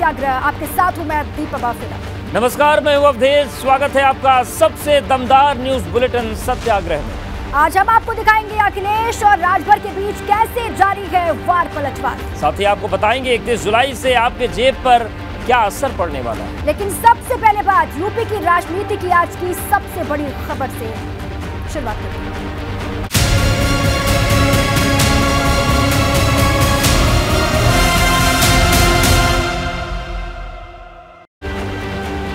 सत्याग्रह। आपके साथ हूं मैं दीपा फिलहाल। नमस्कार, मैं हूं अवधेश। स्वागत है आपका सबसे दमदार न्यूज बुलेटिन सत्याग्रह में। आज हम आपको दिखाएंगे अखिलेश और राजभर के बीच कैसे जारी है वार पलटवार। साथ ही आपको बताएंगे 31 जुलाई से आपके जेब पर क्या असर पड़ने वाला है। लेकिन सबसे पहले बात यूपी की राजनीति की आज की सबसे बड़ी खबर से शुरुआत करते हैं।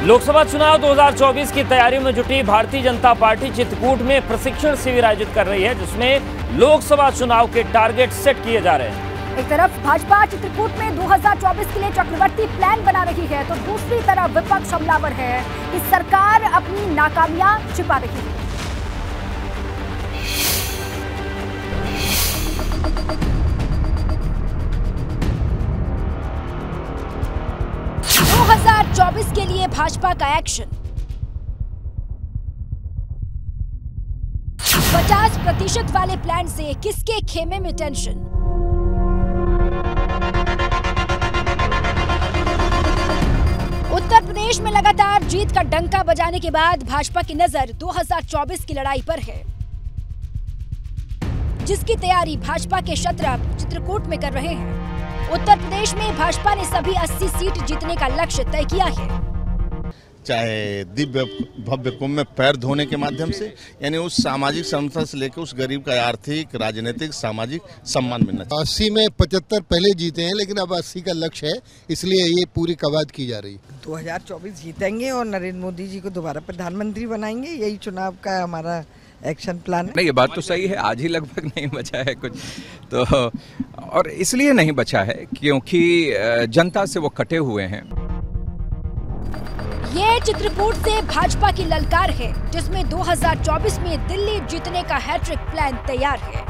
लोकसभा चुनाव 2024 की तैयारियों में जुटी भारतीय जनता पार्टी चित्रकूट में प्रशिक्षण शिविर आयोजित कर रही है, जिसमें लोकसभा चुनाव के टारगेट सेट किए जा रहे हैं। एक तरफ भाजपा चित्रकूट में 2024 के लिए चक्रवर्ती प्लान बना रही है, तो दूसरी तरफ विपक्ष हमलावर है कि सरकार अपनी नाकामियां छिपा रही है। के लिए भाजपा का एक्शन 50% वाले प्लान से किसके खेमे में टेंशन। उत्तर प्रदेश में लगातार जीत का डंका बजाने के बाद भाजपा की नजर 2024 की लड़ाई पर है, जिसकी तैयारी भाजपा के शत्रप चित्रकूट में कर रहे हैं। उत्तर प्रदेश में भाजपा ने सभी 80 सीट जीतने का लक्ष्य तय किया है। चाहे दिव्य भव्य कुंभ में पैर धोने के माध्यम से, यानी उस सामाजिक समता से लेकर उस गरीब का आर्थिक, राजनीतिक, सामाजिक सम्मान मिलना चाहिए। 80 में 75 पहले जीते हैं, लेकिन अब 80 का लक्ष्य है, इसलिए ये पूरी कवायद की जा रही है। 2024 जीतेंगे और नरेंद्र मोदी जी को दोबारा प्रधानमंत्री बनाएंगे, यही चुनाव का हमारा एक्शन प्लान है। नहीं, ये बात तो सही है, आज ही लगभग नहीं बचा है कुछ तो, और इसलिए नहीं बचा है क्योंकि जनता से वो कटे हुए हैं। ये चित्रकूट से भाजपा की ललकार है, जिसमें 2024 में दिल्ली जीतने का हैट्रिक प्लान तैयार है।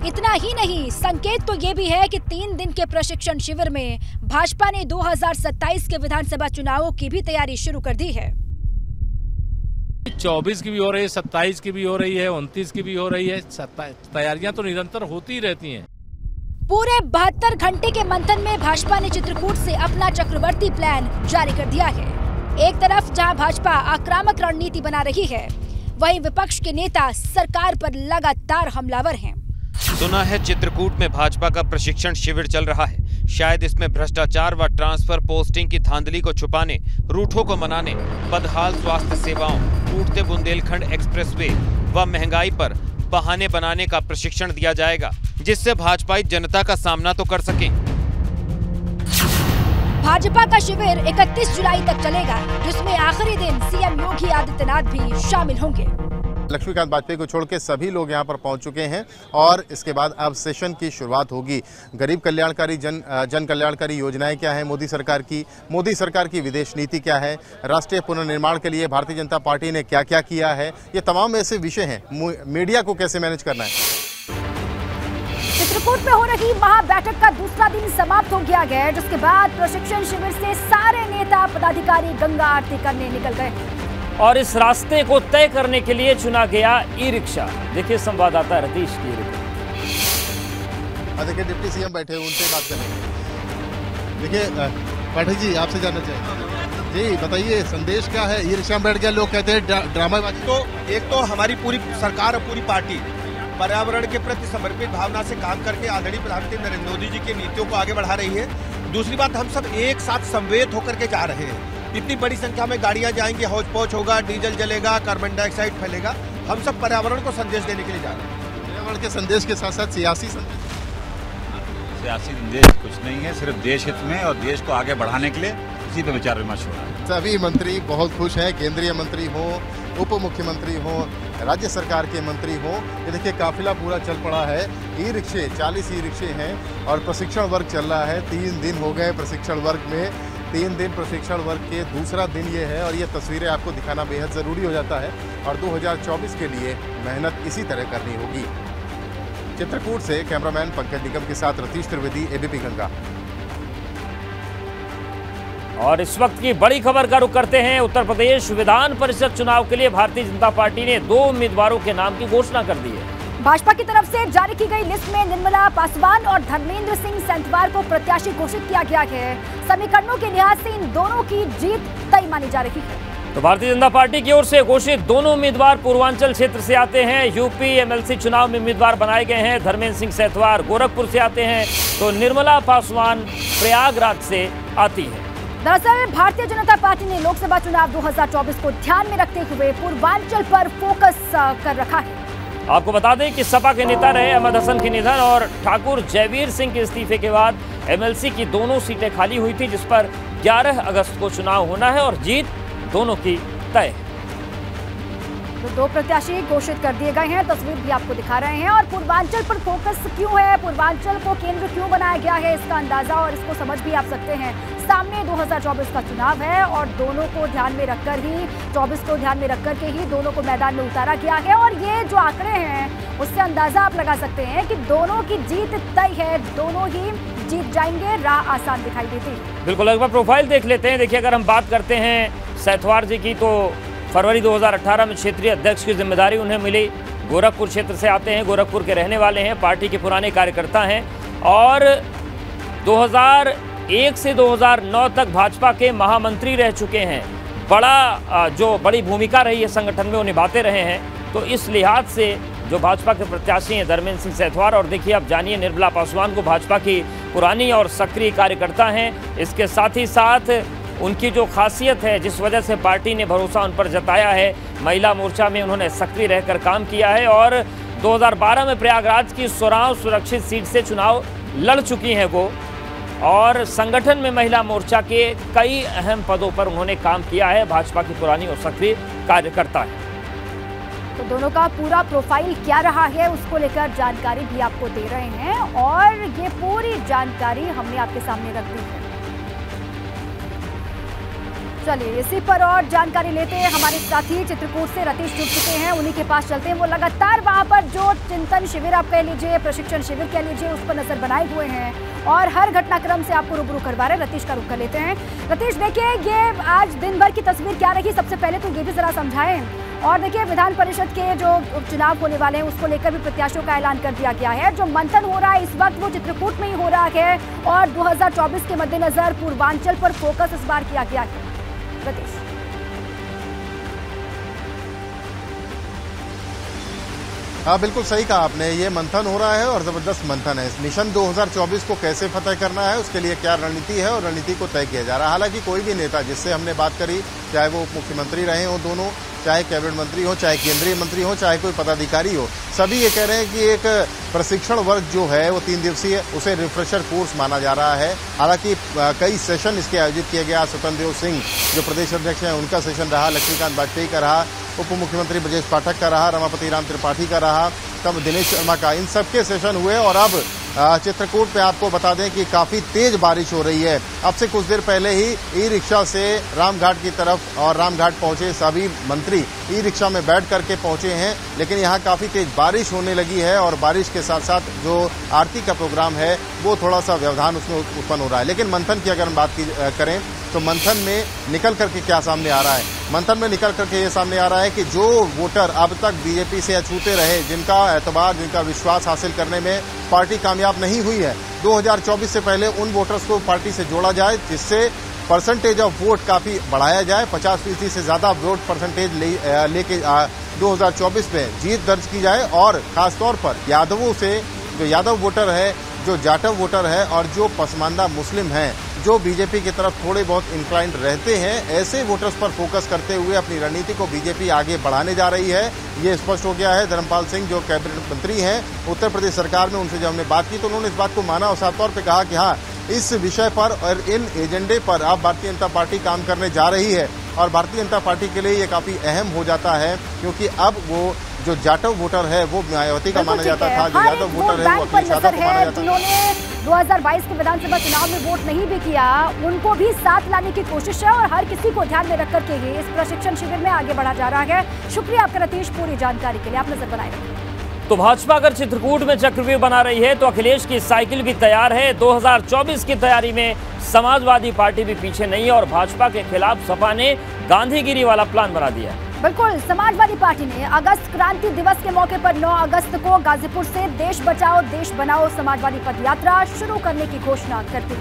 इतना ही नहीं, संकेत तो ये भी है कि 3 दिन के प्रशिक्षण शिविर में भाजपा ने 2027 के विधानसभा चुनावों की भी तैयारी शुरू कर दी है। 24 की भी हो रही है, 27 की भी हो रही है, 29 की भी हो रही है। तैयारियां तो निरंतर होती ही रहती हैं। पूरे 72 घंटे के मंथन में भाजपा ने चित्रकूट से अपना चक्रवर्ती प्लान जारी कर दिया है। एक तरफ जहां भाजपा आक्रामक रणनीति बना रही है, वहीं विपक्ष के नेता सरकार पर लगातार हमलावर हैं। सुना है चित्रकूट में भाजपा का प्रशिक्षण शिविर चल रहा है। शायद इसमें भ्रष्टाचार व ट्रांसफर पोस्टिंग की धांधली को छुपाने, रूठों को मनाने, बदहाल स्वास्थ्य सेवाओं, टूटते बुंदेलखंड एक्सप्रेसवे व महंगाई पर बहाने बनाने का प्रशिक्षण दिया जाएगा, जिससे भाजपाई जनता का सामना तो कर सके। भाजपा का शिविर 31 जुलाई तक चलेगा, जिसमें आखिरी दिन सीएम योगी आदित्यनाथ भी शामिल होंगे। लक्ष्मीकांत वाजपेयी को छोड़ के सभी लोग यहां पर पहुंच चुके हैं और इसके बाद अब सेशन की शुरुआत होगी। गरीब कल्याणकारी जन कल्याणकारी योजनाएं क्या है मोदी सरकार की विदेश नीति क्या है, राष्ट्रीय पुनर्निर्माण के लिए भारतीय जनता पार्टी ने क्या क्या किया है, ये तमाम ऐसे विषय हैं। मीडिया को कैसे मैनेज करना है। चित्रकूट में हो रही महा बैठक का दूसरा दिन समाप्त हो गया है, जिसके बाद प्रशिक्षण शिविर से सारे नेता पदाधिकारी गंगा आरती करने निकल गए और इस रास्ते को तय करने के लिए चुना गया ई-रिक्शा। देखिए संवाददाता रतीश की रिपोर्ट। देखिए डिप्टी सीएम बैठे हैं, उनसे बात करेंगे। देखिए पाठक जी, आपसे जानना चाहेंगे जी, बताइए संदेश क्या है। ई-रिक्शा में बैठ गए लोग, कहते हैं ड्रामाबाजी। तो एक तो हमारी पूरी सरकार और पूरी पार्टी पर्यावरण के प्रति समर्पित भावना से काम करके आदरणीय प्रधानमंत्री नरेंद्र मोदी जी की नीतियों को आगे बढ़ा रही है। दूसरी बात, हम सब एक साथ संवेद होकर के जा रहे हैं। इतनी बड़ी संख्या में गाड़ियां जाएंगी, हौच पौच होगा, डीजल जलेगा, कार्बन डाइऑक्साइड फैलेगा। हम सब पर्यावरण को संदेश देने के लिए जा रहे हैं। पर्यावरण के संदेश के साथ साथ सियासी संदेश कुछ नहीं है, सिर्फ देश हित में और देश को आगे बढ़ाने के लिए इसी पे विचार विमर्श हो रहा है। सभी मंत्री बहुत खुश हैं, केंद्रीय मंत्री हो, उप मुख्यमंत्री हो, राज्य सरकार के मंत्री हो। ये देखिए काफिला पूरा चल पड़ा है। ई-रिक्शे 40 ई-रिक्शे हैं और प्रशिक्षण वर्ग चल रहा है। 3 दिन हो गए प्रशिक्षण वर्ग में। 3 दिन प्रशिक्षण वर्ग के दूसरा दिन ये है और ये तस्वीरें आपको दिखाना बेहद ज़रूरी हो जाता है। और 2024 के लिए मेहनत इसी तरह करनी होगी। चित्रकूट से कैमरामैन पंकज निगम के साथ रतीश त्रिवेदी, एबीपी गंगा। और इस वक्त की बड़ी खबर का रुख करते हैं। उत्तर प्रदेश विधान परिषद चुनाव के लिए भारतीय जनता पार्टी ने 2 उम्मीदवारों के नाम की घोषणा कर दी है। भाजपा की तरफ से जारी की गई लिस्ट में निर्मला पासवान और धर्मेंद्र सिंह सेंथवार को प्रत्याशी घोषित किया गया है। समीकरणों के लिहाज से इन दोनों की जीत तय मानी जा रही है। तो भारतीय जनता पार्टी की ओर से घोषित दोनों उम्मीदवार पूर्वांचल क्षेत्र से आते हैं। यूपी एमएलसी चुनाव में उम्मीदवार बनाए गए हैं। धर्मेंद्र सिंह सेंथवार गोरखपुर से आते हैं, तो निर्मला पासवान प्रयागराज से आती है। दरअसल भारतीय जनता पार्टी ने लोकसभा चुनाव 2024 को ध्यान में रखते हुए पूर्वांचल पर फोकस कर रखा है। आपको बता दें कि सपा के नेता रहे अहमद हसन के निधन और ठाकुर जयवीर सिंह के इस्तीफे के बाद एमएलसी की दोनों सीटें खाली हुई थी, जिस पर 11 अगस्त को चुनाव होना है और जीत दोनों की तय है। तो 2 प्रत्याशी घोषित कर दिए गए हैं, तस्वीर भी आपको दिखा रहे हैं। और पूर्वांचल पर फोकस क्यों है, पूर्वांचल को केंद्र क्यों बनाया गया है, इसका अंदाजा और इसको समझ भी आप सकते हैं। सामने 2024 का चुनाव है और दोनों को ध्यान में रखकर ही 24 को ध्यान में रखकर के ही दोनों को मैदान में उतारा गया है। और ये जो आंकड़े हैं उससे अंदाजा आप लगा सकते हैं कि दोनों की जीत तय है, दोनों ही जीत जाएंगे, राह आसान दिखाई देती है। बिल्कुल, एक बार प्रोफाइल देख लेते हैं। देखिए, अगर हम बात करते हैं सेंथवार जी की, तो फरवरी 2018 में क्षेत्रीय अध्यक्ष की जिम्मेदारी उन्हें मिली। गोरखपुर क्षेत्र से आते हैं, गोरखपुर के रहने वाले हैं, पार्टी के पुराने कार्यकर्ता हैं और 2001 से 2009 तक भाजपा के महामंत्री रह चुके हैं। बड़ी भूमिका रही है संगठन में वो निभाते रहे हैं। तो इस लिहाज से जो भाजपा के प्रत्याशी हैं धर्मेंद्र सिंह सेंथवार, और देखिए अब जानिए निर्मला पासवान को, भाजपा की पुरानी और सक्रिय कार्यकर्ता हैं। इसके साथ ही साथ उनकी जो खासियत है, जिस वजह से पार्टी ने भरोसा उन पर जताया है, महिला मोर्चा में उन्होंने सक्रिय रहकर काम किया है और 2012 में प्रयागराज की सोराव सुरक्षित सीट से चुनाव लड़ चुकी हैं वो, और संगठन में महिला मोर्चा के कई अहम पदों पर उन्होंने काम किया है। भाजपा की पुरानी और सक्रिय कार्यकर्ता है। तो दोनों का पूरा प्रोफाइल क्या रहा है उसको लेकर जानकारी भी आपको दे रहे हैं और ये पूरी जानकारी हमने आपके सामने रख दी है। चलिए इसी पर और जानकारी लेते हैं। हमारे साथी चित्रकूट से रतीश जुड़ चुके हैं, उन्हीं के पास चलते हैं। वो लगातार वहां पर जो चिंतन शिविर आप कह लीजिए, प्रशिक्षण शिविर कह लीजिए, उस पर नजर बनाए हुए हैं और हर घटनाक्रम से आपको रूबरू करवा रहे हैं। रतीश का रुख कर लेते हैं। रतीश, देखिए ये आज दिन भर की तस्वीर क्या रही, सबसे पहले तो ये भी जरा समझाएं। और देखिए विधान परिषद के जो चुनाव होने वाले हैं उसको लेकर भी प्रत्याशियों का ऐलान कर दिया गया है। जो मंथन हो रहा है इस वक्त वो चित्रकूट में ही हो रहा है और 2024 के मद्देनजर पूर्वांचल पर फोकस इस बार किया गया है। रतीश, हाँ बिल्कुल सही कहा आपने, ये मंथन हो रहा है और जबरदस्त मंथन है। मिशन 2024 को कैसे फतह करना है उसके लिए क्या रणनीति है और रणनीति को तय किया जा रहा है। हालांकि कोई भी नेता जिससे हमने बात करी, चाहे वो उप मुख्यमंत्री रहे हो दोनों, चाहे कैबिनेट मंत्री हो, चाहे केंद्रीय मंत्री हो, चाहे कोई पदाधिकारी हो, सभी ये कह रहे हैं कि एक प्रशिक्षण वर्ग जो है वो 3 दिवसीय, उसे रिफ्रेशर कोर्स माना जा रहा है। हालांकि कई सेशन इसके आयोजित किए गया। स्वतंत्र देव सिंह जो प्रदेश अध्यक्ष हैं उनका सेशन रहा, लक्ष्मीकांत वाजपेयी का रहा, उप मुख्यमंत्री ब्रजेश पाठक का रहा, रमापति राम त्रिपाठी का रहा, तब दिनेश शर्मा का, इन सबके सेशन हुए। और अब चित्रकूट पे आपको बता दें कि काफी तेज बारिश हो रही है। अब से कुछ देर पहले ही ई रिक्शा से रामघाट की तरफ और रामघाट पहुंचे सभी मंत्री ई रिक्शा में बैठ करके पहुंचे हैं, लेकिन यहाँ काफी तेज बारिश होने लगी है और बारिश के साथ साथ जो आरती का प्रोग्राम है वो थोड़ा सा व्यवधान उसमें उत्पन्न हो रहा है। लेकिन मंथन की अगर हम बात करें तो मंथन में निकल करके क्या सामने आ रहा है, मंथन में निकल करके ये सामने आ रहा है कि जो वोटर अब तक बीजेपी से अछूते रहे, जिनका एतबार, जिनका विश्वास हासिल करने में पार्टी कामयाब नहीं हुई है, 2024 से पहले उन वोटर्स को पार्टी से जोड़ा जाए, जिससे परसेंटेज ऑफ वोट काफी बढ़ाया जाए, 50% से ज्यादा वोट परसेंटेज लेके 2024 में जीत दर्ज की जाए। और खासतौर पर यादवों से, जो यादव वोटर है, जो जाटव वोटर है और जो पसमानदा मुस्लिम हैं, जो बीजेपी की तरफ थोड़े बहुत इंक्लाइंड रहते हैं, ऐसे वोटर्स पर फोकस करते हुए अपनी रणनीति को बीजेपी आगे बढ़ाने जा रही है। ये स्पष्ट हो गया है। धर्मपाल सिंह जो कैबिनेट मंत्री हैं उत्तर प्रदेश सरकार में, उनसे जब हमने बात की तो उन्होंने इस बात को माना और साफ तौर पर कहा कि हाँ, इस विषय पर और इन एजेंडे पर अब भारतीय जनता पार्टी काम करने जा रही है। और भारतीय जनता पार्टी के लिए ये काफी अहम हो जाता है, क्योंकि अब वो जो जाटव वोटर है वो मायावती का माना जाता था, जो यादव वोटर है वो अखिलेश यादव को माना जाता था। जिन्होंने 2022 के विधानसभा चुनाव में वोट नहीं भी किया, उनको भी साथ लाने की कोशिश है और हर किसी को ध्यान में रख करके ही इस प्रशिक्षण शिविर में आगे बढ़ा जा रहा है। शुक्रिया आपका रतीश, पूरी जानकारी के लिए। आप नजर बनाए रखें। तो भाजपा अगर चित्रकूट में चक्रव्यूह बना रही है तो अखिलेश की साइकिल भी तैयार है। 2024 की तैयारी में समाजवादी पार्टी भी पीछे नहीं है और भाजपा के खिलाफ सपा ने गांधीगिरी वाला प्लान बना दिया है। बिल्कुल, समाजवादी पार्टी ने अगस्त क्रांति दिवस के मौके पर 9 अगस्त को गाजीपुर से देश बचाओ देश बनाओ समाजवादी पदयात्रा शुरू करने की घोषणा कर दी।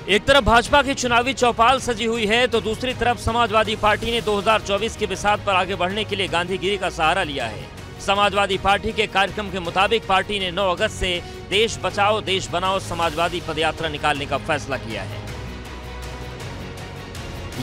एक तरफ भाजपा की चुनावी चौपाल सजी हुई है तो दूसरी तरफ समाजवादी पार्टी ने 2024 के बिसात पर आगे बढ़ने के लिए गांधीगिरी का सहारा लिया है। समाजवादी पार्टी के कार्यक्रम के मुताबिक पार्टी ने 9 अगस्त से देश बचाओ देश बनाओ समाजवादी पदयात्रा निकालने का फैसला किया है।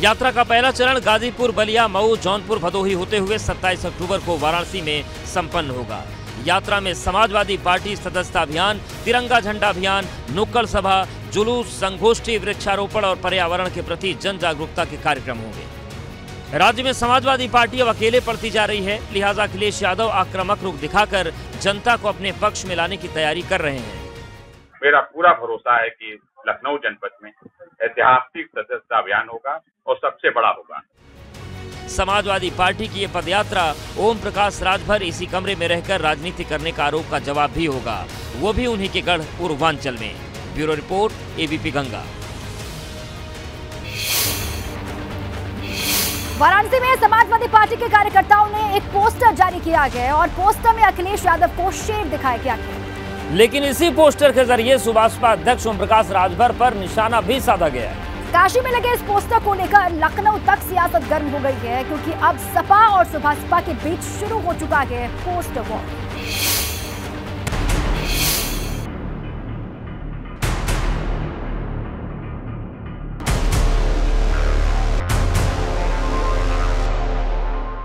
यात्रा का पहला चरण गाजीपुर, बलिया, मऊ, जौनपुर, भदोही होते हुए 27 अक्टूबर को वाराणसी में संपन्न होगा। यात्रा में समाजवादी पार्टी सदस्यता अभियान, तिरंगा झंडा अभियान, नुक्कड़ सभा, जुलूस, संगोष्ठी, वृक्षारोपण और पर्यावरण के प्रति जन जागरूकता के कार्यक्रम होंगे। राज्य में समाजवादी पार्टी अब अकेले पड़ती जा रही है, लिहाजा अखिलेश यादव आक्रामक रुख दिखाकर जनता को अपने पक्ष में लाने की तैयारी कर रहे हैं। मेरा पूरा भरोसा है कि लखनऊ जनपद में ऐतिहासिक सदस्यता अभियान होगा और सबसे बड़ा होगा। समाजवादी पार्टी की ये पदयात्रा ओम प्रकाश राजभर इसी कमरे में रहकर राजनीति करने का आरोप का जवाब भी होगा, वो भी उन्हीं के गढ़ पूर्वांचल में। Bureau report, ABP Ganga. Varanasi में समाजवादी पार्टी के कार्यकर्ताओं ने एक पोस्टर जारी किया गया और पोस्टर में अखिलेश यादव को शेर दिखाया गया, लेकिन इसी पोस्टर के जरिए सुभाषपा अध्यक्ष ओम प्रकाश राजभर पर निशाना भी साधा गया है। काशी में लगे इस पोस्टर को लेकर लखनऊ तक सियासत गर्म हो गई है, क्योंकि अब सपा और सुभाषपा के बीच शुरू हो चुका है पोस्टर वॉर।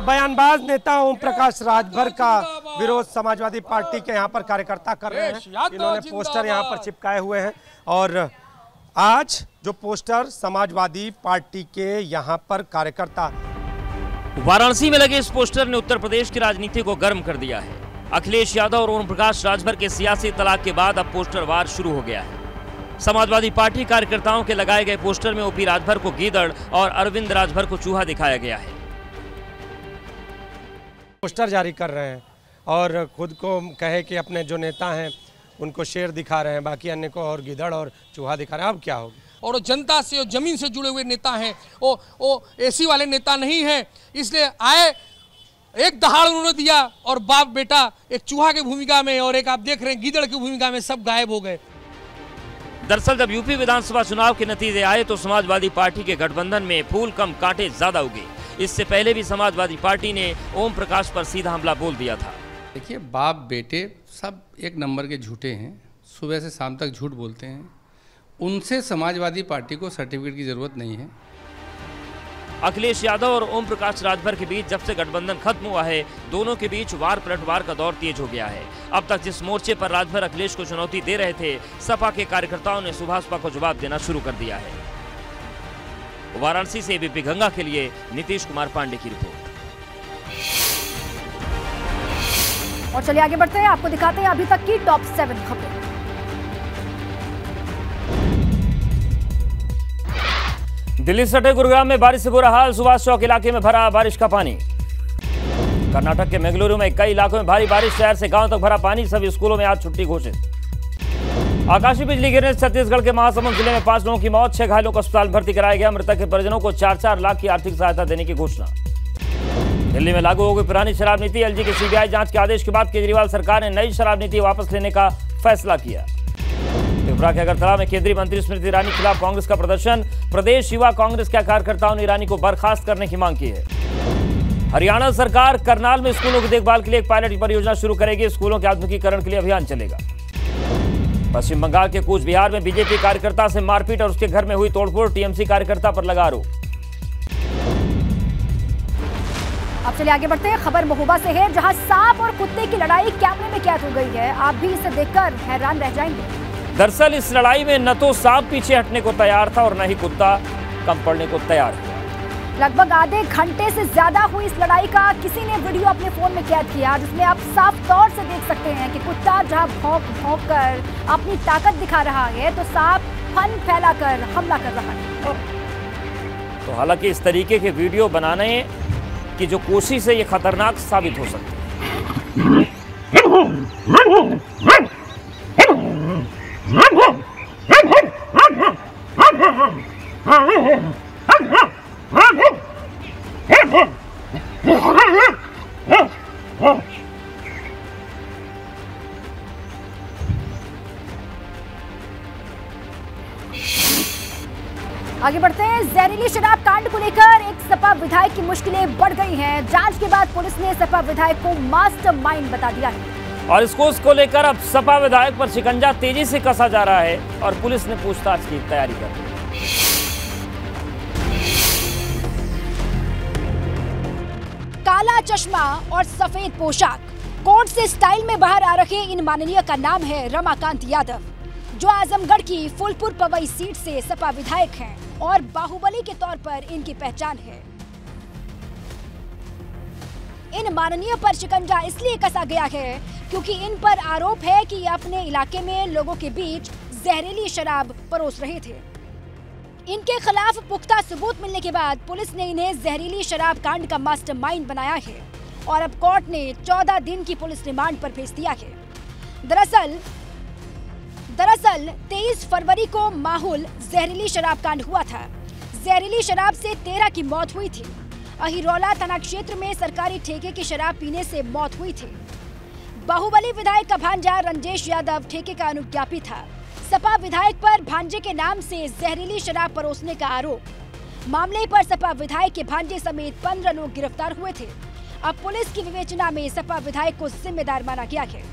बयानबाज नेता ओम प्रकाश राजभर का विरोध समाजवादी पार्टी के यहाँ पर कार्यकर्ता कर रहे हैं। इन्होंने पोस्टर यहाँ पर चिपकाए हुए हैं और आज जो पोस्टर समाजवादी पार्टी के यहाँ पर कार्यकर्ता। वाराणसी में लगे इस पोस्टर ने उत्तर प्रदेश की राजनीति को गर्म कर दिया है। अखिलेश यादव और ओम प्रकाश राजभर के सियासी तलाक के बाद अब पोस्टर वार शुरू हो गया है। समाजवादी पार्टी कार्यकर्ताओं के लगाए गए पोस्टर में ओपी राजभर को गीदड़ और अरविंद राजभर को चूहा दिखाया गया है। पोस्टर जारी कर रहे हैं और खुद को कहे कि अपने जो नेता हैं उनको शेर दिखा रहे हैं, बाकी अन्य को और गिदड़ और चूहा दिखा रहे हैं। अब क्या होगा? और जनता से और जमीन से जुड़े हुए नेता हैं, वो एसी वाले नेता नहीं हैं, इसलिए आए एक दहाड़ उन्होंने दिया और बाप बेटा एक चूहा की भूमिका में और एक आप देख रहे हैं गीदड़ की भूमिका में सब गायब हो गए। दरअसल जब यूपी विधानसभा चुनाव के नतीजे आए तो समाजवादी पार्टी के गठबंधन में फूल कम कांटे ज्यादा उगे। इससे पहले भी समाजवादी पार्टी ने ओम प्रकाश पर सीधा हमला बोल दिया था। देखिए, बाप बेटे सब एक नंबर के झूठे हैं, सुबह से शाम तक झूठ बोलते हैं। उनसे समाजवादी पार्टी को सर्टिफिकेट की जरूरत नहीं है। अखिलेश यादव और ओम प्रकाश राजभर के बीच जब से गठबंधन खत्म हुआ है, दोनों के बीच वार पलटवार का दौर तेज हो गया है। अब तक जिस मोर्चे पर राजभर अखिलेश को चुनौती दे रहे थे, सपा के कार्यकर्ताओं ने सुभाषपा को जवाब देना शुरू कर दिया है। वाराणसी से एबीपी गंगा के लिए नीतीश कुमार पांडे की रिपोर्ट। और चलिए आगे बढ़ते हैं, आपको दिखाते हैं अभी तक की टॉप 7 खबरें। दिल्ली से सटे गुरुग्राम में बारिश से बुरा हाल, सुभाष चौक इलाके में भरा बारिश का पानी। कर्नाटक के मंगलुरु में कई इलाकों में भारी बारिश, शहर से गांव तक भरा पानी, सभी स्कूलों में आज छुट्टी घोषित। आकाशीय बिजली गिरने से छत्तीसगढ़ के महासमुंद जिले में 5 लोगों की मौत, 6 घायलों को अस्पताल भर्ती कराया गया। मृतक के परिजनों को 4-4 लाख की आर्थिक सहायता देने की घोषणा। दिल्ली में लागू हो गई पुरानी शराब नीति, एलजी की सीबीआई जांच के आदेश के बाद केजरीवाल सरकार ने नई शराब नीति वापस लेने का फैसला किया। त्रिपुरा के अगरतला में केंद्रीय मंत्री स्मृति ईरानी के खिलाफ कांग्रेस का प्रदर्शन, प्रदेश युवा कांग्रेस के कार्यकर्ताओं ने ईरानी को बर्खास्त करने की मांग की है। हरियाणा सरकार करनाल में स्कूलों की देखभाल के लिए एक पायलट परियोजना शुरू करेगी, स्कूलों के आधुनिकीकरण के लिए अभियान चलेगा। पश्चिम बंगाल के कूच बिहार में बीजेपी कार्यकर्ता से मारपीट और उसके घर में हुई तोड़फोड़, टीएमसी कार्यकर्ता पर लगा आरोप। अब चलिए आगे बढ़ते हैं, खबर महोबा से है, जहां सांप और कुत्ते की लड़ाई कैमरे में कैद हो गई है। आप भी इसे देखकर हैरान रह जाएंगे। दरअसल इस लड़ाई में न तो सांप पीछे हटने को तैयार था और न ही कुत्ता कम पड़ने को तैयार था। लगभग आधे घंटे से ज्यादा हुई इस लड़ाई का किसी ने वीडियो अपने फोन में कैद किया, जिसमें आप साफ तौर से देख सकते हैं कि कुत्ता जहां भौंक कर अपनी ताकत दिखा रहा है तो सांप फन फैलाकर हमला कर रहा है। तो हालांकि इस तरीके के वीडियो बनाने की जो कोशिश है ये खतरनाक साबित हो सकती है। आगे बढ़ते हैं। जहरीली शराब कांड को लेकर एक सपा विधायक की मुश्किलें बढ़ गई हैं। जांच के बाद पुलिस ने सपा विधायक को मास्टरमाइंड बता दिया है और इसको लेकर अब सपा विधायक पर शिकंजा तेजी से कसा जा रहा है और पुलिस ने पूछताछ की तैयारी कर ली। काला चश्मा और सफेद पोशाक, कोर्ट से स्टाइल में बाहर आ रहे इन माननीय का नाम है रमाकांत यादव, जो आजमगढ़ की फूलपुर पवई सीट से सपा विधायक हैं और बाहुबली के तौर पर इनकी पहचान है। इन माननीय पर शिकंजा इसलिए कसा गया है क्योंकि इन पर आरोप है कि ये अपने इलाके में लोगों के बीच जहरीली शराब परोस रहे थे। इनके खिलाफ पुख्ता सबूत मिलने के बाद पुलिस ने इन्हें जहरीली शराब कांड का मास्टरमाइंड बनाया है और अब कोर्ट ने 14 दिन की पुलिस रिमांड पर भेज दिया है। दरअसल 23 फरवरी को माहौल जहरीली शराब कांड हुआ था। जहरीली शराब से 13 की मौत हुई थी। अहिरौला थाना क्षेत्र में सरकारी ठेके की शराब पीने से मौत हुई थी। बाहुबली विधायक का भांजा रंजेश यादव ठेके का अनुज्ञापी था। सपा विधायक पर भांजे के नाम से जहरीली शराब परोसने का आरोप। मामले पर सपा विधायक के भांजे समेत 15 लोग गिरफ्तार हुए थे। अब पुलिस की विवेचना में सपा विधायक को जिम्मेदार माना गया है।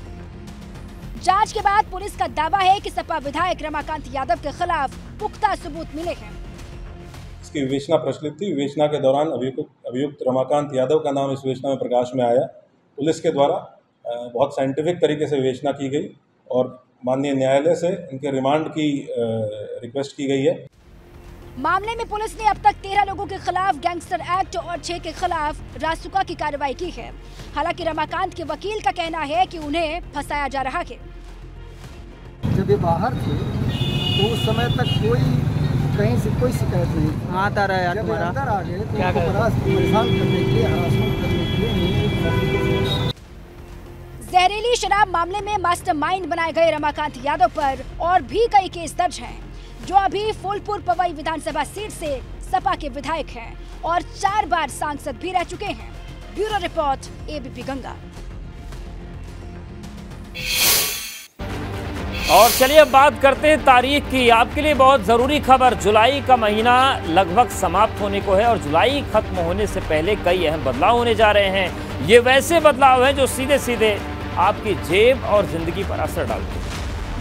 जांच के बाद पुलिस का दावा है कि सपा विधायक रमाकांत यादव के खिलाफ पुख्ता सबूत मिले हैं। इसकी विवेचना प्रचलित थी। विवेचना के दौरान अभियुक्त रमाकांत यादव का नाम इस विवेचना में प्रकाश में आया। पुलिस के द्वारा बहुत साइंटिफिक तरीके से विवेचना की गई और माननीय न्यायालय से इनके रिमांड की रिक्वेस्ट की गई है। मामले में पुलिस ने अब तक 13 लोगों के खिलाफ गैंगस्टर एक्ट और 6 के खिलाफ रासुका की कार्रवाई की है। हालांकि रमाकांत के वकील का कहना है कि उन्हें फंसाया जा रहा है। जब ये बाहर थे तो उस समय तक कहीं से कोई शिकायत नहीं थी। आता रहा यार तुम्हारा। जब अंदर आ गए तो परेशान करने के लिए, हरासमेंट करने के लिए। जहरीली शराब मामले में मास्टरमाइंड बनाए गए रमाकांत यादव पर और भी कई केस दर्ज हैं, जो अभी फूलपुर पवई विधानसभा सीट से सपा के विधायक हैं और 4 बार सांसद भी रह चुके हैं। Bureau report, ABP Ganga. और चलिए अब बात करते हैं तारीख की। आपके लिए बहुत ज़रूरी खबर, जुलाई का महीना लगभग समाप्त होने को है और जुलाई खत्म होने से पहले कई अहम बदलाव होने जा रहे हैं। ये वैसे बदलाव हैं जो सीधे सीधे आपकी जेब और ज़िंदगी पर असर डालते हैं।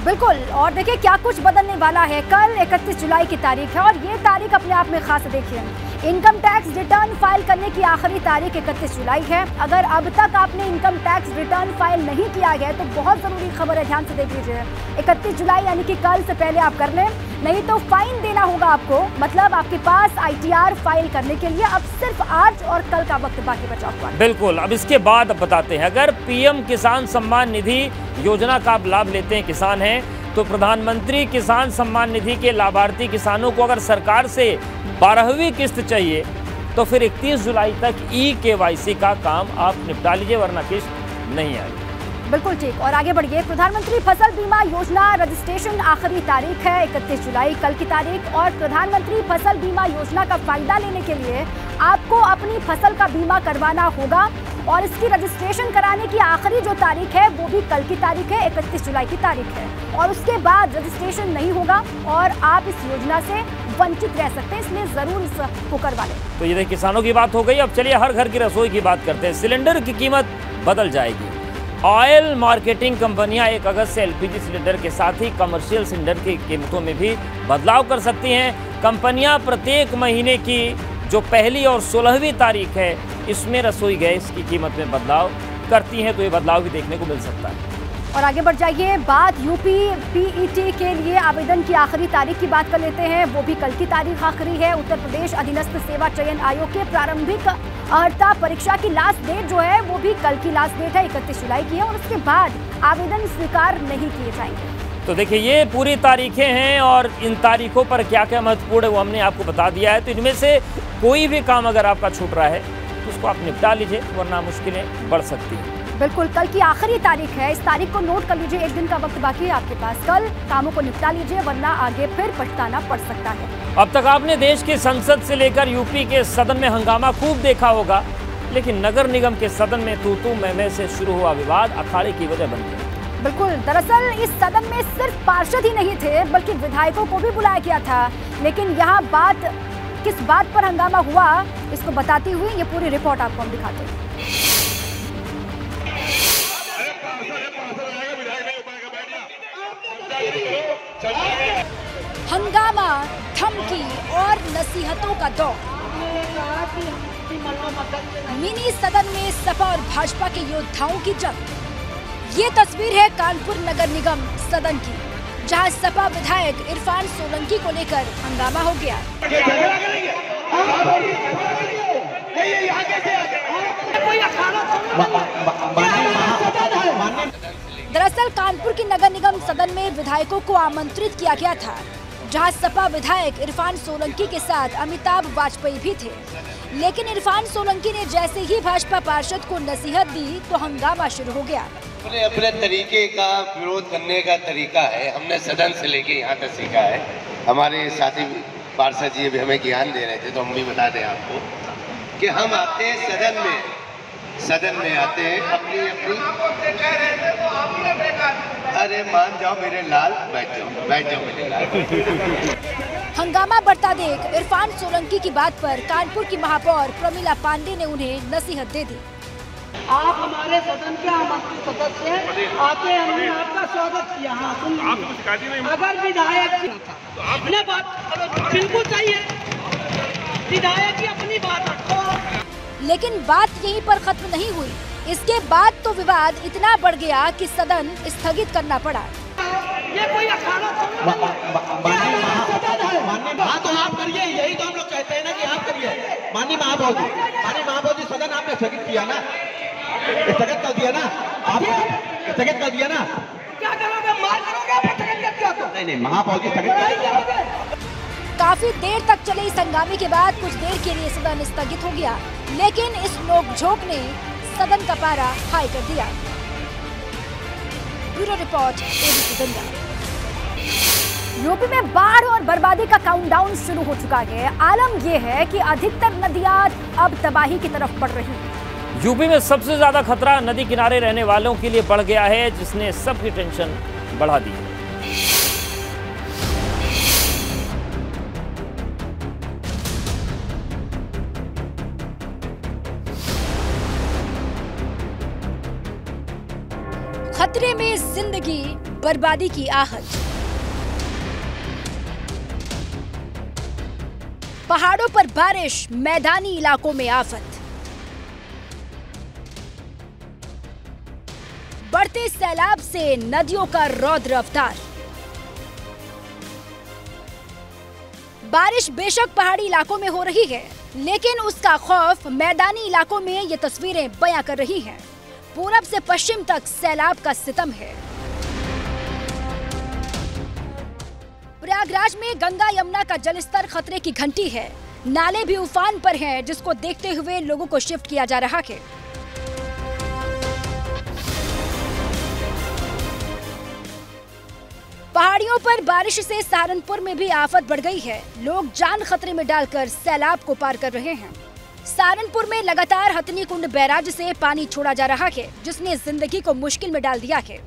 बिल्कुल, और देखिए क्या कुछ बदलने वाला है। कल 31 जुलाई की तारीख है और ये तारीख अपने आप में खास। देखिए, इनकम टैक्स रिटर्न फाइल करने की आखिरी तारीख 31 जुलाई है। अगर अब तक आपने इनकम टैक्स रिटर्न फाइल नहीं किया है तो बहुत ज़रूरी खबर है, ध्यान से देख लीजिए। 31 जुलाई यानी कि कल से पहले आप कर लें, नहीं तो फाइन देना होगा आपको। मतलब आपके पास ITR फाइल करने के लिए अब सिर्फ आज और कल का वक्त बाकी बचा हुआ है। बिल्कुल, अब इसके बाद अब बताते हैं। अगर PM किसान सम्मान निधि योजना का आप लाभ लेते हैं, किसान हैं, तो प्रधानमंत्री किसान सम्मान निधि के लाभार्थी किसानों को अगर सरकार से 12वीं किस्त चाहिए तो फिर 31 जुलाई तक eKYC का काम आप निपटा लीजिए, वरना किस्त नहीं आएगी। बिल्कुल ठीक। और आगे बढ़िए। प्रधानमंत्री फसल बीमा योजना रजिस्ट्रेशन आखिरी तारीख है 31 जुलाई, कल की तारीख। और प्रधानमंत्री फसल बीमा योजना का फायदा लेने के लिए आपको अपनी फसल का बीमा करवाना होगा और इसकी रजिस्ट्रेशन कराने की आखिरी जो तारीख है वो भी कल की तारीख है, 31 जुलाई की तारीख है। और उसके बाद रजिस्ट्रेशन नहीं होगा और आप इस योजना से वंचित रह सकते हैं, इसलिए जरूर इसको करवा लें। तो ये किसानों की बात हो गई। अब चलिए हर घर की रसोई की बात करते हैं। सिलेंडर की कीमत बदल जाएगी। ऑयल मार्केटिंग कंपनियां 1 अगस्त से LPG सिलेंडर के साथ ही कमर्शियल सिलेंडर की कीमतों में भी बदलाव कर सकती हैं। कंपनियां प्रत्येक महीने की जो पहली और 16वीं तारीख है इसमें रसोई गैस की कीमत में बदलाव करती हैं, तो ये बदलाव भी देखने को मिल सकता है। और आगे बढ़ जाइए। बात UP PET के लिए आवेदन की आखिरी तारीख की बात कर लेते हैं, वो भी कल की तारीख आखिरी है। उत्तर प्रदेश अधीनस्थ सेवा चयन आयोग के प्रारंभिक अर्हता परीक्षा की लास्ट डेट जो है वो भी कल की लास्ट डेट है, 31 जुलाई की है और उसके बाद आवेदन स्वीकार नहीं किए जाएंगे। तो देखिए ये पूरी तारीखें हैं और इन तारीखों पर क्या क्या महत्वपूर्ण है वो हमने आपको बता दिया है। तो इनमें से कोई भी काम अगर आपका छूट रहा है तो उसको आप निपटा लीजिए, वरना मुश्किलें बढ़ सकती हैं। बिल्कुल, कल की आखिरी तारीख है, इस तारीख को नोट कर लीजिए। 1 दिन का वक्त बाकी है आपके पास। कल कामों को निपटा लीजिए, वरना आगे फिर पछताना पड़ सकता है। अब तक आपने देश की संसद से लेकर यूपी के सदन में हंगामा खूब देखा होगा, लेकिन नगर निगम के सदन में तू-तू मैं-मैं से शुरू हुआ विवाद अखाड़े की वजह बन गया। बिल्कुल, दरअसल इस सदन में सिर्फ पार्षद ही नहीं थे बल्कि विधायकों को भी बुलाया गया था। लेकिन यहाँ किस बात पर हंगामा हुआ, इसको बताती हुई ये पूरी रिपोर्ट आपको हम दिखाते हैं। हंगामा, धमकी और नसीहतों का दौर। मिनी सदन में सपा और भाजपा के योद्धाओं की जंग। ये तस्वीर है कानपुर नगर निगम सदन की, जहां सपा विधायक इरफान सोलंकी को लेकर हंगामा हो गया। दरअसल कानपुर की नगर निगम सदन में विधायकों को आमंत्रित किया गया था, जहां सपा विधायक इरफान सोलंकी के साथ अमिताभ वाजपेयी भी थे। लेकिन इरफान सोलंकी ने जैसे ही भाजपा पार्षद को नसीहत दी तो हंगामा शुरू हो गया। अपने अपने तरीके का विरोध करने का तरीका है, हमने सदन से लेके यहाँ तक सीखा है। हमारे साथी पार्षद जी भी हमें ज्ञान दे रहे थे, तो हम भी बता दें आपको कि हम आते हैं सदन में आते हैं अपनी अरे मान जाओ मेरे लाल, बैठ जाओ मेरे लाल। हंगामा बढ़ता देख इरफान सोलंकी की बात पर कानपुर की महापौर प्रमिला पांडे ने उन्हें नसीहत दे दी। आप हमारे सदन के आमंत्रित सदस्य हैं, आते हमने आपका स्वागत किया। हाँ, अगर विधायक अपने बात बिल्कुल सही है, विधायक की अपनी बात रखो। लेकिन बात यहीं पर खत्म नहीं हुई। इसके बाद तो विवाद इतना बढ़ गया कि सदन स्थगित करना पड़ा। ये कोई अखाड़ा हाँ तो आप करिए, यही तो हम लोग कहते हैं ना कि आप करिए। माननीय महापौर जी सदन आपने स्थगित किया ना, स्थगित कर दिया ना, आप स्थगित कर दिया ना। क्या करोगे, मार करोगे? नहीं महापौर जी स्थगित कर दिया। काफी देर तक चले इस हंगामे के बाद कुछ देर के लिए सदन स्थगित हो गया, लेकिन इस नोकझोंक ने सदन का पारा हाई कर दिया। Bureau report, ABP Ganga. UP में बाढ़ और बर्बादी का काउंटडाउन शुरू हो चुका है। आलम यह है कि अधिकतर नदियां अब तबाही की तरफ बढ़ रही हैं। यूपी में सबसे ज्यादा खतरा नदी किनारे रहने वालों के लिए बढ़ गया है, जिसने सबकी टेंशन बढ़ा दी है। खतरे में जिंदगी, बर्बादी की आहट। पहाड़ों पर बारिश, मैदानी इलाकों में आफत। बढ़ते सैलाब से नदियों का रौद्र अवतार। बारिश बेशक पहाड़ी इलाकों में हो रही है, लेकिन उसका खौफ मैदानी इलाकों में ये तस्वीरें बयां कर रही हैं। पूरब से पश्चिम तक सैलाब का सितम है। प्रयागराज में गंगा यमुना का जलस्तर खतरे की घंटी है। नाले भी उफान पर हैं, जिसको देखते हुए लोगों को शिफ्ट किया जा रहा है। पहाड़ियों पर बारिश से सहारनपुर में भी आफत बढ़ गई है। लोग जान खतरे में डालकर सैलाब को पार कर रहे हैं। सहारनपुर में लगातार हथनी कुंड बैराज से पानी छोड़ा जा रहा है, जिसने जिंदगी को मुश्किल में डाल दिया है।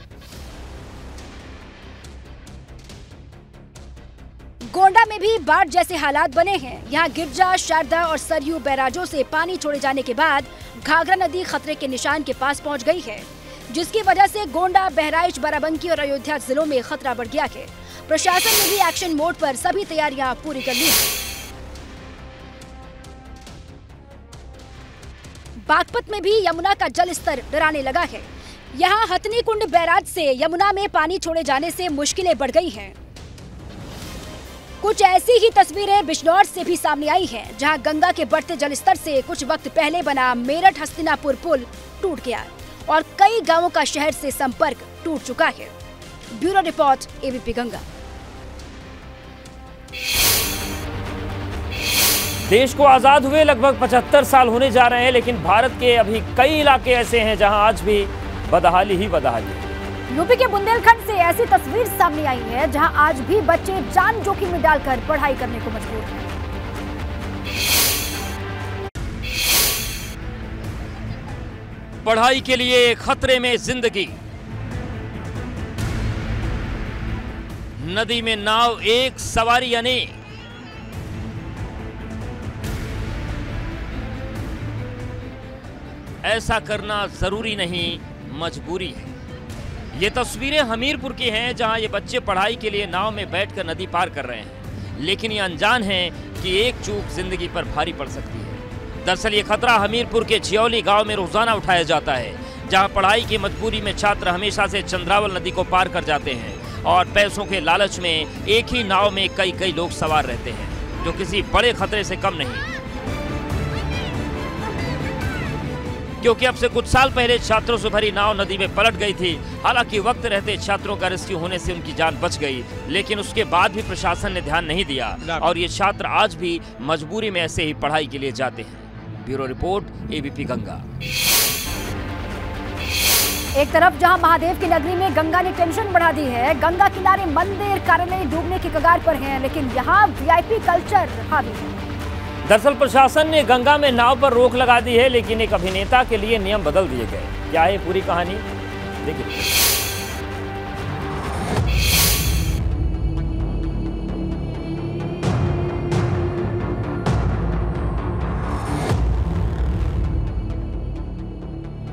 गोंडा में भी बाढ़ जैसे हालात बने हैं। यहाँ गिरजा, शारदा और सरयू बैराजों से पानी छोड़े जाने के बाद घाघरा नदी खतरे के निशान के पास पहुँच गई है, जिसकी वजह से गोंडा, बहराइच, बाराबंकी और अयोध्या जिलों में खतरा बढ़ गया है। प्रशासन ने भी एक्शन मोड पर सभी तैयारियां पूरी कर ली हैं। बागपत में भी यमुना का जल स्तर डराने लगा है। यहाँ हथनी कुंड बैराज से यमुना में पानी छोड़े जाने से मुश्किलें बढ़ गई हैं। कुछ ऐसी ही तस्वीरें बिजनौर से भी सामने आई हैं, जहां गंगा के बढ़ते जलस्तर से कुछ वक्त पहले बना मेरठ हस्तिनापुर पुल टूट गया और कई गांवों का शहर से संपर्क टूट चुका है। Bureau report, ABP Ganga. देश को आजाद हुए लगभग 75 साल होने जा रहे हैं, लेकिन भारत के अभी कई इलाके ऐसे हैं जहां आज भी बदहाली ही बदहाली है। यूपी के बुंदेलखंड से ऐसी तस्वीर सामने आई है, जहां आज भी बच्चे जान जोखिम में डालकर पढ़ाई करने को मजबूर हैं। पढ़ाई के लिए खतरे में जिंदगी। नदी में नाव एक, सवारी अनेक। ऐसा करना जरूरी नहीं, मजबूरी है। ये तस्वीरें हमीरपुर की हैं, जहां ये बच्चे पढ़ाई के लिए नाव में बैठकर नदी पार कर रहे हैं, लेकिन ये अनजान हैं कि एक चूक जिंदगी पर भारी पड़ सकती है। दरअसल ये खतरा हमीरपुर के झियोली गांव में रोजाना उठाया जाता है, जहां पढ़ाई की मजबूरी में छात्र हमेशा से चंद्रावल नदी को पार कर जाते हैं और पैसों के लालच में एक ही नाव में कई लोग सवार रहते हैं, जो किसी बड़े खतरे से कम नहीं। क्योंकि अब से कुछ साल पहले छात्रों से भरी नाव नदी में पलट गई थी। हालांकि वक्त रहते छात्रों का रेस्क्यू होने से उनकी जान बच गई, लेकिन उसके बाद भी प्रशासन ने ध्यान नहीं दिया और ये छात्र आज भी मजबूरी में ऐसे ही पढ़ाई के लिए जाते हैं। Bureau report, ABP Ganga. एक तरफ जहां महादेव की नगरी में गंगा ने टेंशन बढ़ा दी है, गंगा किनारे मंदिर कार्यालय डूबने की कगार पर हैं, लेकिन यहाँ वीआईपी कल्चर हावी है। दरअसल प्रशासन ने गंगा में नाव पर रोक लगा दी है, लेकिन एक अभिनेता के लिए नियम बदल दिए गए। क्या है पूरी कहानी, देखिए।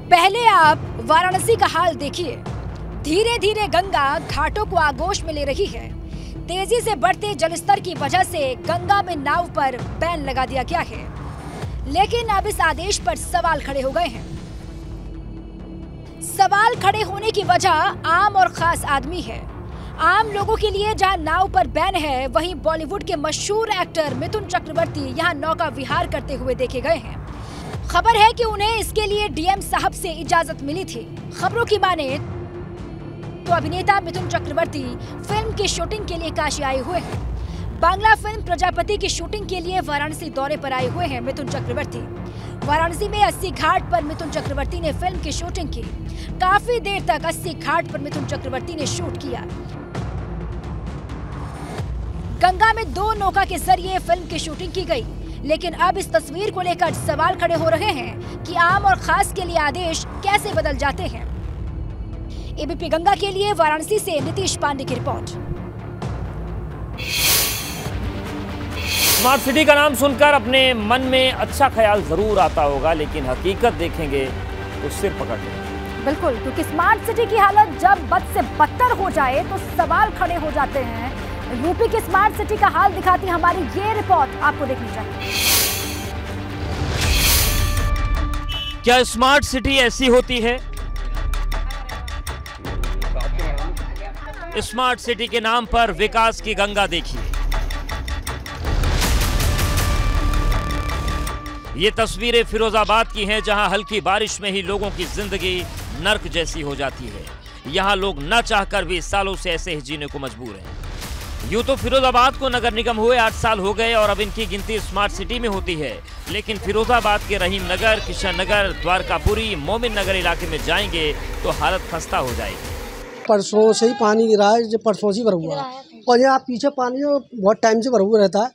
पहले आप वाराणसी का हाल देखिए। धीरे धीरे गंगा घाटों को आगोश में ले रही है। तेजी से बढ़ते जलस्तर की वजह से गंगा में नाव पर बैन लगा दिया गया है, लेकिन अब इस आदेश पर सवाल खड़े हो गए हैं। सवाल खड़े होने की वजह आम और खास आदमी है। आम लोगों के लिए जहां नाव पर बैन है, वहीं बॉलीवुड के मशहूर एक्टर मिथुन चक्रवर्ती यहां नौका विहार करते हुए देखे गए हैं। खबर है कि उन्हें इसके लिए डीएम साहब से इजाजत मिली थी। खबरों की माने तो अभिनेता मिथुन चक्रवर्ती फिल्म की शूटिंग के लिए काशी आए हुए हैं। बांग्ला फिल्म प्रजापति की शूटिंग के लिए वाराणसी दौरे पर आए हुए हैं मिथुन चक्रवर्ती। वाराणसी में 80 घाट पर मिथुन चक्रवर्ती ने फिल्म की शूटिंग की। काफी देर तक 80 घाट पर मिथुन चक्रवर्ती ने शूट किया। गंगा में 2 नौका के जरिए फिल्म की शूटिंग की गई, लेकिन अब इस तस्वीर को लेकर सवाल खड़े हो रहे हैं कि आम और खास के लिए आदेश कैसे बदल जाते हैं। एबीपी गंगा के लिए वाराणसी से नीतीश पांडे की रिपोर्ट। स्मार्ट सिटी का नाम सुनकर अपने मन में अच्छा ख्याल जरूर आता होगा, लेकिन हकीकत देखेंगे तो सिर पकड़ लेंगे। बिल्कुल, क्योंकि स्मार्ट सिटी की हालत जब बद से बदतर हो जाए तो सवाल खड़े हो जाते हैं। यूपी की स्मार्ट सिटी का हाल दिखाती हमारी ये रिपोर्ट आपको देखनी चाहिए। क्या स्मार्ट सिटी ऐसी होती है? स्मार्ट सिटी के नाम पर विकास की गंगा देखिए। ये तस्वीरें फिरोजाबाद की हैं, जहां हल्की बारिश में ही लोगों की जिंदगी नर्क जैसी हो जाती है। यहां लोग न चाहकर भी सालों से ऐसे ही जीने को मजबूर हैं। यूं तो फिरोजाबाद को नगर निगम हुए 8 साल हो गए और अब इनकी गिनती स्मार्ट सिटी में होती है, लेकिन फिरोजाबाद के रहीम नगर, किशन नगर, द्वारकापुरी, मोमिन नगर इलाके में जाएंगे तो हालत खस्ता हो जाएगी। परसों से ही पानी गिरा है, जो परसों से भरा हुआ है और यहाँ पीछे पानी बहुत टाइम से भरा हुआ रहता है।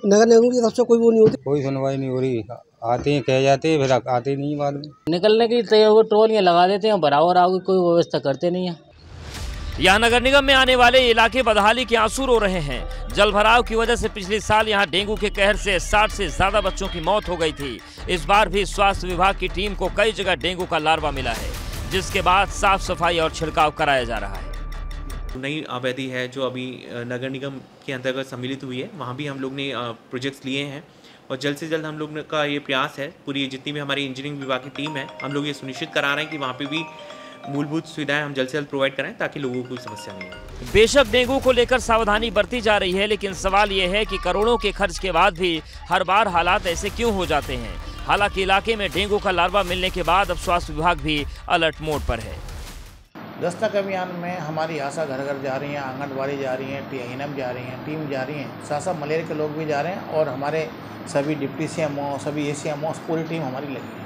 नगर निगम की तरफ से कोई वो नहीं होती, कोई सुनवाई नहीं हो रही। आते हैं कह जाते हैं, फिर आते नहीं बाद में। निकलने की वो ट्रोलियाँ लगा देते हैं, बराबर आओगे कोई व्यवस्था करते नहीं है। यहाँ नगर निगम में आने वाले इलाके बदहाली के आंसू रो रहे हैं। जल भराव की वजह से पिछले साल यहाँ डेंगू के कहर से 60 से ज्यादा बच्चों की मौत हो गई थी। इस बार भी स्वास्थ्य विभाग की टीम को कई जगह डेंगू का लार्वा मिला है, जिसके बाद साफ सफाई और छिड़काव कराया जा रहा है। नई आबादी है जो अभी नगर निगम के अंतर्गत सम्मिलित हुई है, वहाँ भी हम लोग ने प्रोजेक्ट्स लिए हैं और जल्द से जल्द हम लोग का ये प्रयास है, पूरी जितनी भी हमारी इंजीनियरिंग विभाग की टीम है, हम लोग ये सुनिश्चित करा रहे हैं कि वहाँ पे भी मूलभूत सुविधाएं हम जल्द से जल्द प्रोवाइड कराएं ताकि लोगों को कोई समस्या नहीं हो। बेशक डेंगू को लेकर सावधानी बरती जा रही है, लेकिन सवाल ये है कि करोड़ों के खर्च के बाद भी हर बार हालात ऐसे क्यों हो जाते हैं। हालांकि इलाके में डेंगू का लार्वा मिलने के बाद अब स्वास्थ्य विभाग भी अलर्ट मोड पर है। दस्तक अभियान में हमारी आशा घर घर जा रही हैं, आंगनबाड़ी जा रही हैं, टीएनएम जा रही हैं, टीम जा रही हैं, साथ साथ मलेरिया के लोग भी जा रहे हैं और हमारे सभी डिप्टी सीएमओ, सभी एसीएमओ, पूरी टीम हमारी लगी है।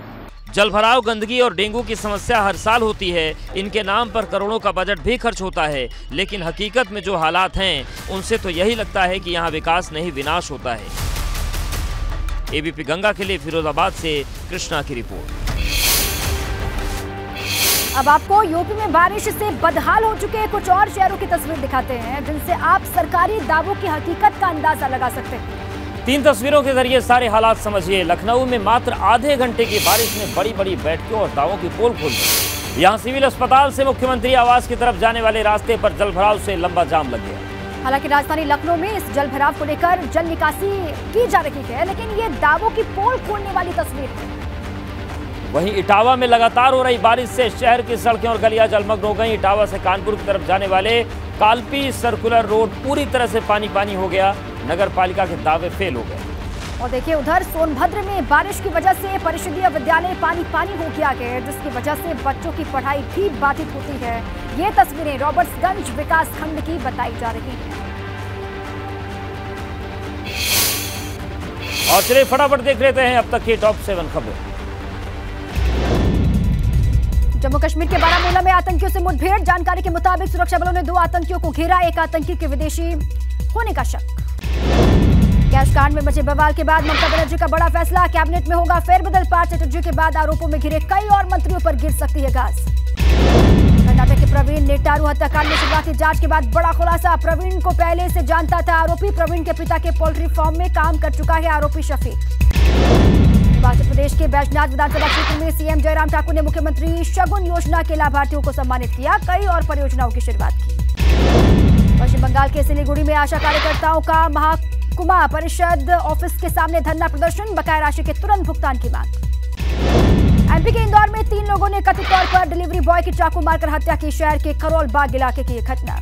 जल भराव, गंदगी और डेंगू की समस्या हर साल होती है। इनके नाम पर करोड़ों का बजट भी खर्च होता है, लेकिन हकीकत में जो हालात हैं उनसे तो यही लगता है कि यहाँ विकास नहीं विनाश होता है। एबीपी गंगा के लिए फिरोजाबाद से कृष्णा की रिपोर्ट। अब आपको यूपी में बारिश से बदहाल हो चुके कुछ और शहरों की तस्वीर दिखाते हैं, जिनसे आप सरकारी दावों की हकीकत का अंदाजा लगा सकते हैं। 3 तस्वीरों के जरिए सारे हालात समझिए। लखनऊ में मात्र आधे घंटे की बारिश में बड़ी बड़ी बैठकों और दावों की पोल खोल दी। यहाँ सिविल अस्पताल से मुख्यमंत्री आवास की तरफ जाने वाले रास्ते पर जलभराव से लंबा जाम लग गया। हालांकि राजधानी लखनऊ में इस जलभराव को लेकर जल निकासी की जा रही है, लेकिन ये दावों की पोल खोलने वाली तस्वीर है। वहीं इटावा में लगातार हो रही बारिश से शहर की सड़कें और गलियां जलमग्न हो गई। इटावा से कानपुर की तरफ जाने वाले कालपी सर्कुलर रोड पूरी तरह से पानी पानी हो गया। नगर पालिका के दावे फेल हो गए। और देखिए उधर सोनभद्र में बारिश की वजह से परिषदीय विद्यालय पानी पानी हो गया है, जिसकी वजह से बच्चों की पढ़ाई भी बाधित होती है। ये तस्वीरें रॉबर्ट्सगंज विकास खंड की बताई जा रही हैं। और चलिए फटाफट देख लेते हैं अब तक की टॉप 7 खबरें। जम्मू कश्मीर के बारामूला में आतंकियों से मुठभेड़। जानकारी के मुताबिक सुरक्षा बलों ने 2 आतंकियों को घेरा। एक आतंकी के विदेशी होने का शक। कैश कांड में मचे बवाल के बाद ममता बनर्जी का बड़ा फैसला। कैबिनेट में होगा फेरबदल। 5 चटर्जी के बाद आरोपों में घिरे कई और मंत्रियों पर गिर सकती है गाज। कर्नाटक के प्रवीण नेटारू हत्याकांड में शुरुआती जांच के बाद बड़ा खुलासा। प्रवीण को पहले से जानता था आरोपी। प्रवीण के पिता के पोल्ट्री फार्म में काम कर चुका है आरोपी शफीक। हिमाचल प्रदेश के बैजनाथ विधानसभा क्षेत्र में सीएम जयराम ठाकुर ने मुख्यमंत्री शगुन योजना के लाभार्थियों को सम्मानित किया। कई और परियोजनाओं की शुरुआत की। पश्चिम बंगाल के सिलीगुड़ी में आशा कार्यकर्ताओं का महाकुमा परिषद ऑफिस के सामने धरना प्रदर्शन। बकाया राशि के तुरंत भुगतान की मांग। एमपी के इंदौर में 3 लोगों ने कथित तौर पर डिलीवरी बॉय की चाकू मारकर हत्या की। शहर के करोल बाग इलाके की यह घटना।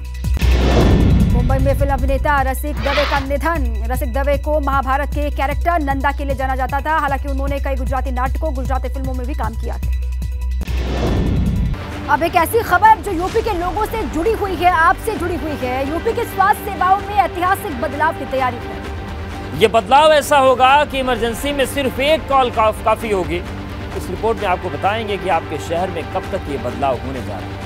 मुंबई में फिल्म अभिनेता रसिक दवे का निधन। रसिक दवे को महाभारत के कैरेक्टर नंदा के लिए जाना जाता था। हालांकि उन्होंने कई गुजराती नाटकों, गुजराती फिल्मों में भी काम किया था। अब एक ऐसी खबर जो यूपी के लोगों से जुड़ी हुई है, आपसे जुड़ी हुई है। यूपी के स्वास्थ्य सेवाओं में ऐतिहासिक बदलाव की तैयारी है। ये बदलाव ऐसा होगा कि इमरजेंसी में सिर्फ एक कॉल काफी होगी। इस रिपोर्ट में आपको बताएंगे कि आपके शहर में कब तक ये बदलाव होने जा रहा है।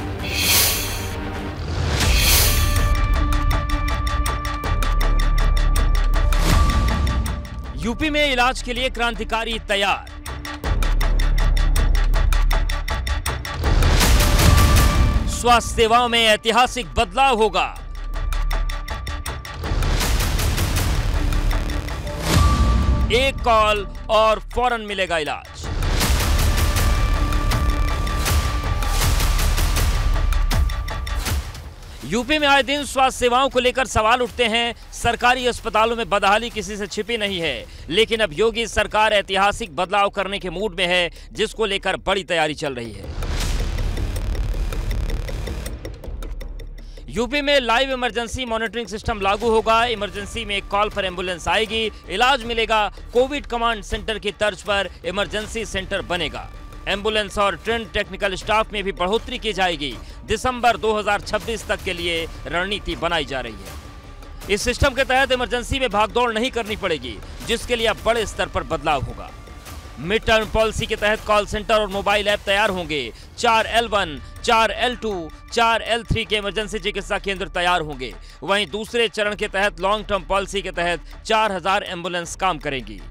यूपी में इलाज के लिए क्रांतिकारी तैयार। स्वास्थ्य सेवाओं में ऐतिहासिक बदलाव होगा। एक कॉल और फौरन मिलेगा इलाज। यूपी में आए दिन स्वास्थ्य सेवाओं को लेकर सवाल उठते हैं। सरकारी अस्पतालों में बदहाली किसी से छिपी नहीं है, लेकिन अब योगी सरकार ऐतिहासिक बदलाव करने के मूड में है, जिसको लेकर बड़ी तैयारी चल रही है। यूपी में लाइव इमरजेंसी मॉनिटरिंग सिस्टम लागू होगा। इमरजेंसी में एक कॉल पर एम्बुलेंस आएगी, इलाज मिलेगा। कोविड कमांड सेंटर की तर्ज पर इमरजेंसी सेंटर बनेगा। एम्बुलेंस और ट्रेंड टेक्निकल स्टाफ में भी बढ़ोतरी की जाएगी। दिसंबर 2026 तक के लिए रणनीति बनाई जा रही है। इस सिस्टम के तहत इमरजेंसी में भागदौड़ नहीं करनी पड़ेगी, जिसके लिए अब बड़े स्तर पर बदलाव होगा। मिड टर्म पॉलिसी के तहत कॉल सेंटर और मोबाइल ऐप तैयार होंगे। 4L1, 4L2, 4L3 के इमरजेंसी चिकित्सा केंद्र तैयार होंगे। वहीं दूसरे चरण के तहत लॉन्ग टर्म पॉलिसी के तहत 4000 एम्बुलेंस काम करेंगी।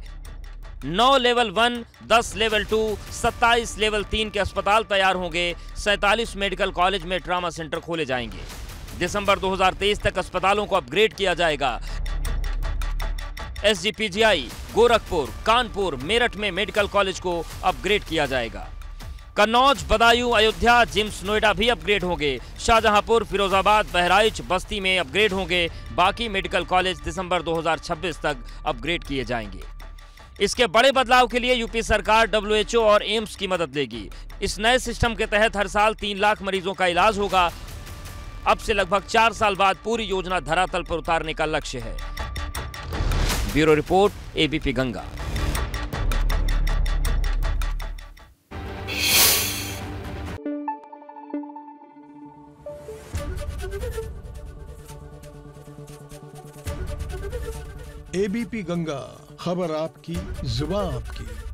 9 लेवल 1, 10 लेवल 2, 27 लेवल 3 के अस्पताल तैयार होंगे। 47 मेडिकल कॉलेज में ट्रामा सेंटर खोले जाएंगे। दिसंबर 2023 तक अस्पतालों को अपग्रेड किया जाएगा। SGPGI, गोरखपुर, कानपुर, मेरठ में मेडिकल कॉलेज को अपग्रेड किया जाएगा। कन्नौज, बदायूं, अयोध्या, जिम्स, नोएडा भी अपग्रेड होंगे। शाहजहांपुर, फिरोजाबाद, बहराइच, बस्ती में अपग्रेड होंगे। बाकी मेडिकल कॉलेज दिसंबर 2026 तक अपग्रेड किए जाएंगे। इसके बड़े बदलाव के लिए यूपी सरकार WHO और एम्स की मदद लेगी। इस नए सिस्टम के तहत हर साल 3 लाख मरीजों का इलाज होगा। अब से लगभग 4 साल बाद पूरी योजना धरातल पर उतारने का लक्ष्य है। Bureau report, ABP Ganga. ABP Ganga, खबर आपकी, जुबान आपकी।